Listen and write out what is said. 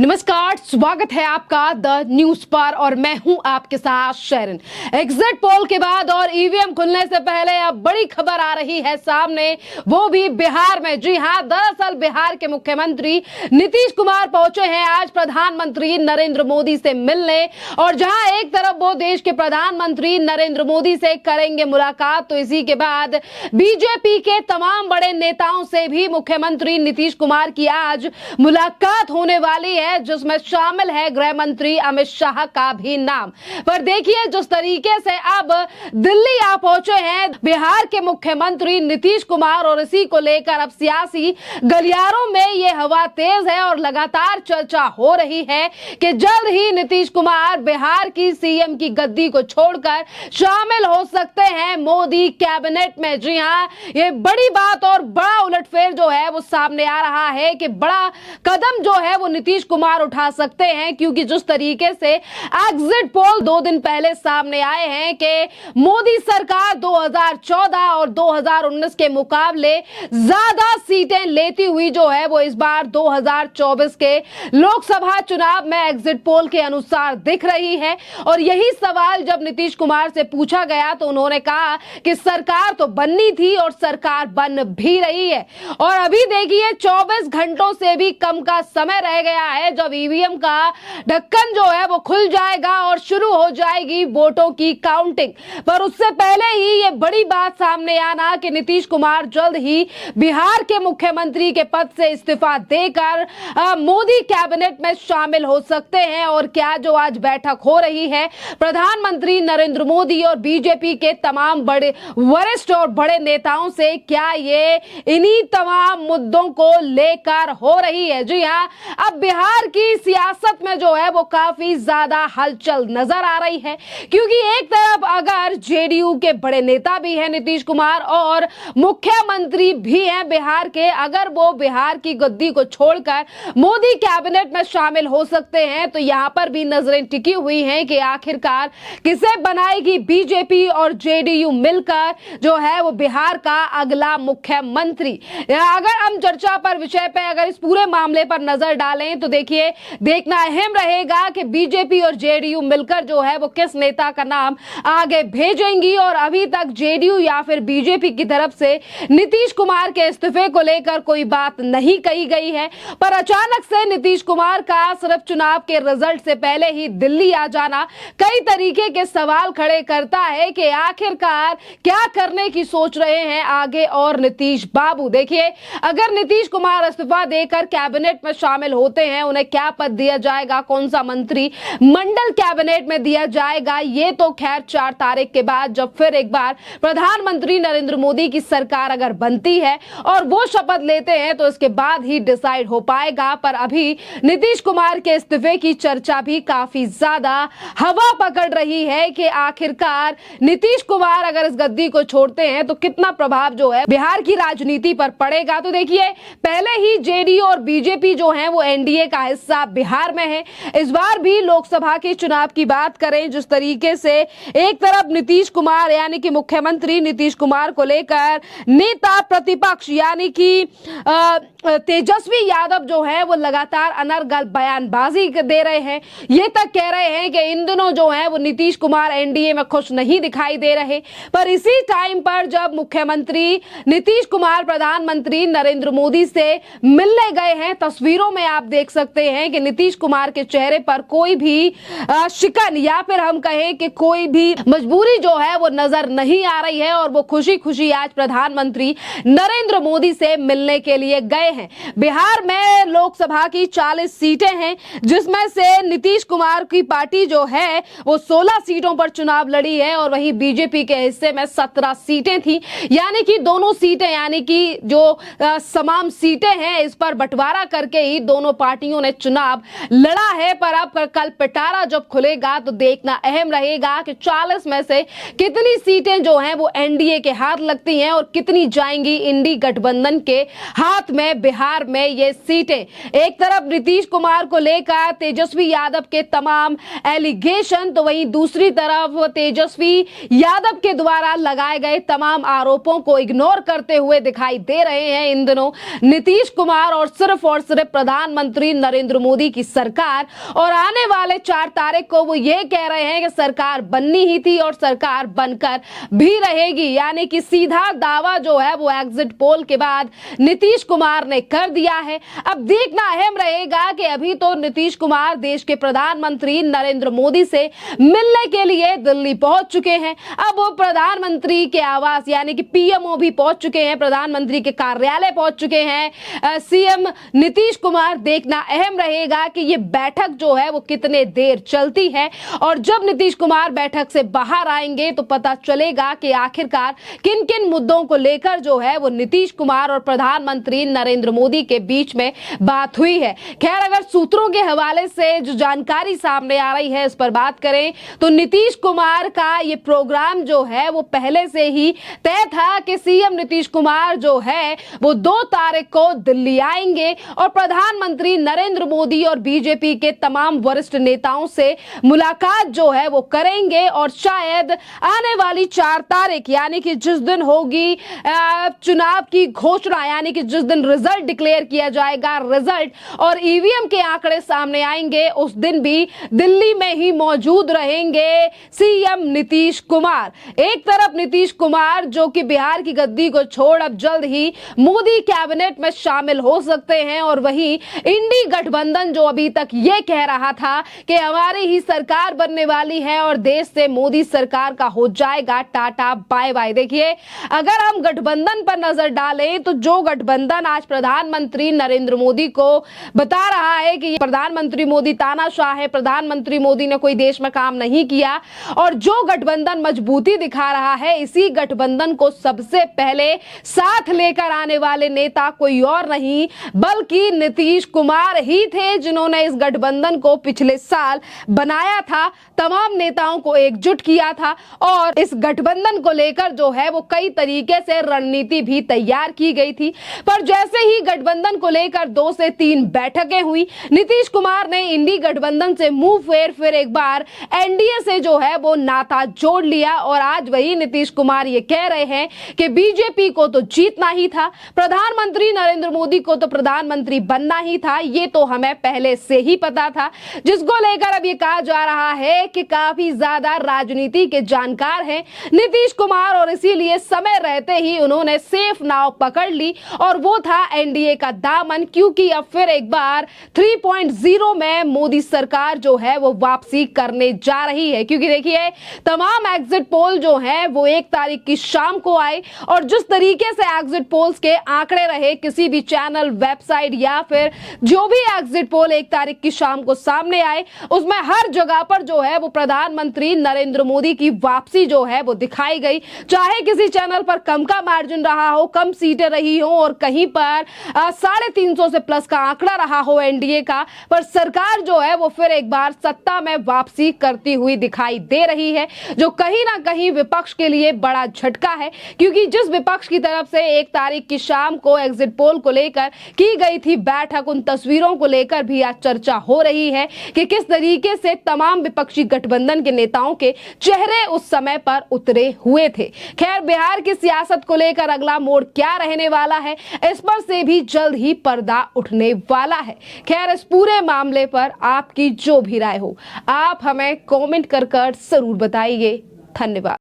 नमस्कार, स्वागत है आपका द न्यूज पर और मैं हूं आपके साथ शरण। एग्जिट पोल के बाद और ईवीएम खुलने से पहले अब बड़ी खबर आ रही है सामने, वो भी बिहार में। जी हां, दरअसल बिहार के मुख्यमंत्री नीतीश कुमार पहुंचे हैं आज प्रधानमंत्री नरेंद्र मोदी से मिलने। और जहां एक तरफ वो देश के प्रधानमंत्री नरेंद्र मोदी से करेंगे मुलाकात, तो इसी के बाद बीजेपी के तमाम बड़े नेताओं से भी मुख्यमंत्री नीतीश कुमार की आज मुलाकात होने वाली है, जिसमें शामिल है गृह मंत्री अमित शाह का भी नाम। पर देखिए जिस तरीके से अब दिल्ली आ पहुंचे हैं बिहार के मुख्यमंत्री नीतीश कुमार, और इसी को लेकर अब सियासी गलियारों में ये हवा तेज है और लगातार चर्चा हो रही है कि जल्द ही नीतीश कुमार बिहार की सीएम की गद्दी को छोड़कर शामिल हो सकते हैं मोदी कैबिनेट में। जी हां, ये बड़ी बात और बड़ा उलटफेर जो है वो सामने आ रहा है कि बड़ा कदम जो है वो नीतीश कुमार उठा सकते हैं, क्योंकि जिस तरीके से एग्जिट पोल 2 दिन पहले सामने आए हैं कि मोदी सरकार 2014 और 2019 के मुकाबले ज्यादा सीटें लेती हुई जो है वो इस बार 2024 के लोकसभा चुनाव में एग्जिट पोल के अनुसार दिख रही है। और यही सवाल जब नीतीश कुमार से पूछा गया तो उन्होंने कहा कि सरकार तो बननी थी और सरकार बन भी रही है। और अभी देखिए 24 घंटों से भी कम का समय रह गया है जब ईवीएम का ढक्कन जो है वो खुल जाएगा और शुरू हो जाएगी वोटों की काउंटिंग। पर उससे पहले ही ये बड़ी बात सामने आना कि नीतीश कुमार जल्द ही बिहार के मुख्यमंत्री के पद से इस्तीफा देकर मोदी कैबिनेट में शामिल हो सकते हैं। और क्या जो आज बैठक हो रही है प्रधानमंत्री नरेंद्र मोदी और बीजेपी के तमाम बड़े वरिष्ठ और बड़े नेताओं से, क्या ये इन्हीं तमाम मुद्दों को लेकर हो रही है। जी हां, अब बिहार की सियासत में जो है वो काफी ज्यादा हलचल नजर आ रही है, क्योंकि एक तरफ अगर जेडीयू के बड़े नेता भी हैं नीतीश कुमार और मुख्यमंत्री भी हैं बिहार के, अगर वो बिहार की गद्दी को छोड़कर मोदी कैबिनेट में शामिल हो सकते हैं, तो यहां पर भी नजरें टिकी हुई हैं कि आखिरकार किसे बनाएगी बीजेपी और जेडीयू मिलकर जो है वो बिहार का अगला मुख्यमंत्री। अगर हम चर्चा पर विषय पे अगर इस पूरे मामले पर नजर डालें तो देखिए देखना अहम रहेगा कि बीजेपी और जेडीयू मिलकर जो है वो किस नेता का नाम आगे भेजेंगी। और अभी तक जेडीयू या फिर बीजेपी की तरफ से नीतीश कुमार के इस्तीफे को लेकर कोई बात नहीं कही गई है। पर अचानक से नीतीश कुमार का सिर्फ चुनाव के रिजल्ट से पहले ही दिल्ली आ जाना कई तरीके के सवाल खड़े करता है कि आखिरकार क्या करने की सोच रहे हैं आगे और नीतीश बाबू। देखिए, अगर नीतीश कुमार इस्तीफा देकर कैबिनेट में शामिल होते हैं, उन्हें क्या पद दिया जाएगा, कौन सा मंत्री मंडल कैबिनेट में दिया जाएगा, ये तो खैर 4 तारीख के बाद जब फिर एक बार प्रधानमंत्री नरेंद्र मोदी की सरकार अगर बनती है और वो शपथ लेते हैं तो इसके बाद ही डिसाइड हो पाएगा। पर अभी नीतीश कुमार के इस्तीफे की चर्चा भी काफी ज्यादा हवा पकड़ रही है कि आखिरकार नीतीश कुमार अगर इस गद्दी को छोड़ते हैं तो कितना प्रभाव जो है बिहार की राजनीति पर पड़ेगा। तो देखिए, पहले ही जेडीयू और बीजेपी जो है वो एनडीए का हिस्सा बिहार में है। इस बार भी लोकसभा के चुनाव की बात करें, जिस तरीके से एक तरफ नीतीश कुमार यानी कि मुख्यमंत्री नीतीश कुमार को लेकर नेता प्रतिपक्ष यानी कि तेजस्वी यादव जो है वो लगातार अनर्गल बयानबाजी दे रहे हैं। ये तक कह रहे हैं कि इन दिनों जो है वो नीतीश कुमार एनडीए में खुश नहीं दिखाई दे रहे। पर इसी टाइम पर जब मुख्यमंत्री नीतीश कुमार प्रधानमंत्री नरेंद्र मोदी से मिलने गए हैं, तस्वीरों में आप देख सकते हैं कि नीतीश कुमार के चेहरे पर कोई भी शिकन या फिर हम कहें कि कोई भी मजबूरी जो है वो नजर नहीं आ रही है, और वो खुशी खुशी आज प्रधानमंत्री नरेंद्र मोदी से मिलने के लिए गए हैं। बिहार में लोकसभा की 40 सीटें हैं, जिसमें से नीतीश कुमार की पार्टी जो है वो 16 सीटों पर चुनाव लड़ी है, और वहीं बीजेपी के हिस्से में 17 सीटें थी। यानी कि दोनों सीटें यानी कि जो तमाम सीटें हैं इस पर बंटवारा करके ही दोनों पार्टियों ने चुनाव लड़ा है। पर अब कल पिटारा जब खुलेगा तो देखना अहम रहेगा कि 40 में से कितनी सीटें जो हैं वो एनडीए के हाथ लगती हैं और कितनी जाएंगी इंडी गठबंधन के हाथ में बिहार में ये सीटें। एक तरफ नीतीश कुमार को लेकर तेजस्वी यादव के तमाम एलिगेशन, तो वहीं दूसरी तरफ तेजस्वी यादव के द्वारा लगाए गए तमाम आरोपों को इग्नोर करते हुए दिखाई दे रहे हैं इन दिनों नीतीश कुमार और सिर्फ प्रधानमंत्री नरेंद्र मोदी की सरकार। और आने वाले 4 तारीख को वो ये कह रहे हैं कि सरकार बननी ही थी और सरकार बनकर भी रहेगी, यानी कि सीधा दावा जो है वो एग्जिट पोल के बाद नीतीश कुमार ने कर दिया है। अब देखना अहम रहेगा कि अभी तो नीतीश कुमार देश के प्रधानमंत्री नरेंद्र मोदी से मिलने के लिए दिल्ली पहुंच चुके हैं। अब वो प्रधानमंत्री के आवास यानी कि पीएमओ भी पहुंच चुके हैं, प्रधानमंत्री के कार्यालय पहुंच चुके हैं सीएम नीतीश कुमार। देखना अहम रहेगा कि ये बैठक जो है वो कितने देर चलती है, और जब नीतीश कुमार बैठक से बाहर आएंगे तो पता चलेगा कि आखिरकार किन किन मुद्दों को लेकर जो है वो नीतीश कुमार और प्रधानमंत्री नरेंद्र मोदी के बीच में बात हुई है। खैर, अगर सूत्रों के हवाले से जो जानकारी सामने आ रही है इस पर बात करें तो नीतीश कुमार का ये प्रोग्राम जो है वो पहले से ही तय था कि सीएम नीतीश कुमार जो है वो 2 तारीख को दिल्ली आएंगे और प्रधानमंत्री नरेंद्र मोदी और बीजेपी के तमाम वरिष्ठ नेताओं से मुलाकात जो है वो करेंगे, और शायद आने वाली 4 तारीख यानी कि जिस दिन होगी चुनाव की घोषणा, यानी कि जिस दिन रिजल्ट डिक्लेयर किया जाएगा, रिजल्ट और ईवीएम के आंकड़े सामने आएंगे, उस दिन भी दिल्ली में ही मौजूद रहेंगे सीएम नीतीश कुमार। एक तरफ नीतीश कुमार जो कि बिहार की गद्दी को छोड़ अब जल्द ही मोदी कैबिनेट में शामिल हो सकते हैं, और वहीं इंडी गठबंधन जो अभी तक ये कह रहा था कि हमारी ही सरकार बनने वाली है और देश से मोदी सरकार का हो जाएगा टाटा बाय बाय। देखिए, अगर हम गठबंधन पर नजर डालें तो जो गठबंधन आज प्रधानमंत्री नरेंद्र मोदी को बता रहा है कि प्रधानमंत्री मोदी तानाशाह है, प्रधानमंत्री मोदी ने कोई देश में काम नहीं किया, और जो गठबंधन मजबूती दिखा रहा है, इसी गठबंधन को सबसे पहले साथ लेकर आने वाले नेता कोई और नहीं बल्कि नीतीश कुमार ही थे, जिन्होंने इस गठबंधन को पिछले साल बनाया था, तमाम नेताओं को एकजुट किया था, और इस गठबंधन को लेकर जो है वो कई तरीके से रणनीति भी तैयार की गई थी। पर जैसे ही गठबंधन को लेकर 2 से 3 बैठकें हुई, नीतीश कुमार ने इंडी गठबंधन से मुंह फेर फिर एक बार एनडीए से जो है वो नाता जोड़ लिया, और आज वही नीतीश कुमार ये कह रहे हैं कि बीजेपी को तो जीतना ही था, प्रधानमंत्री नरेंद्र मोदी को तो प्रधानमंत्री बनना ही था, ये तो हमें पहले से ही पता था। जिसको लेकर अब ये कहा जा रहा है कि काफी ज्यादा राजनीति के जानकार हैं नीतीश कुमार, और इसीलिए समय रहते ही उन्होंने सेफ नाव पकड़ ली, और वो था एनडीए का दामन, क्योंकि अब फिर एक बार 3.0 में मोदी सरकार जो है वो वापसी करने जा रही है। क्योंकि देखिए, तमाम एग्जिट पोल जो है वो 1 तारीख की शाम को आए, और जिस तरीके से एग्जिट पोल्स के आंकड़े रहे, किसी भी चैनल, वेबसाइट या फिर जो भी एग्जिट पोल 1 तारीख की शाम को सामने आए, उसमें हर जगह पर जो है वो प्रधानमंत्री नरेंद्र मोदी की वापसी जो है वो दिखाई गई। चाहे किसी चैनल पर कम का मार्जिन रहा हो, कम सीटें रही हो, और कहीं पर 350 से प्लस का आंकड़ा रहा हो एनडीए का, पर सरकार जो है वो फिर एक बार सत्ता में वापसी करती हुई दिखाई दे रही है, जो कहीं ना कहीं विपक्ष के लिए बड़ा झटका है। क्योंकि जिस विपक्ष की तरफ से 1 तारीख की शाम को एग्जिट पोल को लेकर की गई थी बैठक, उन तस्वीरों को लेकर भी आज चर्चा हो रही है कि किस तरीके से तमाम विपक्षी गठबंधन के नेताओं के चेहरे उस समय पर उतरे हुए थे। खैर, बिहार की सियासत को लेकर अगला मोड़ क्या रहने वाला है, इस पर से भी जल्द ही पर्दा उठने वाला है। खैर, इस पूरे मामले पर आपकी जो भी राय हो, आप हमें कमेंट कर जरूर बताइए। धन्यवाद।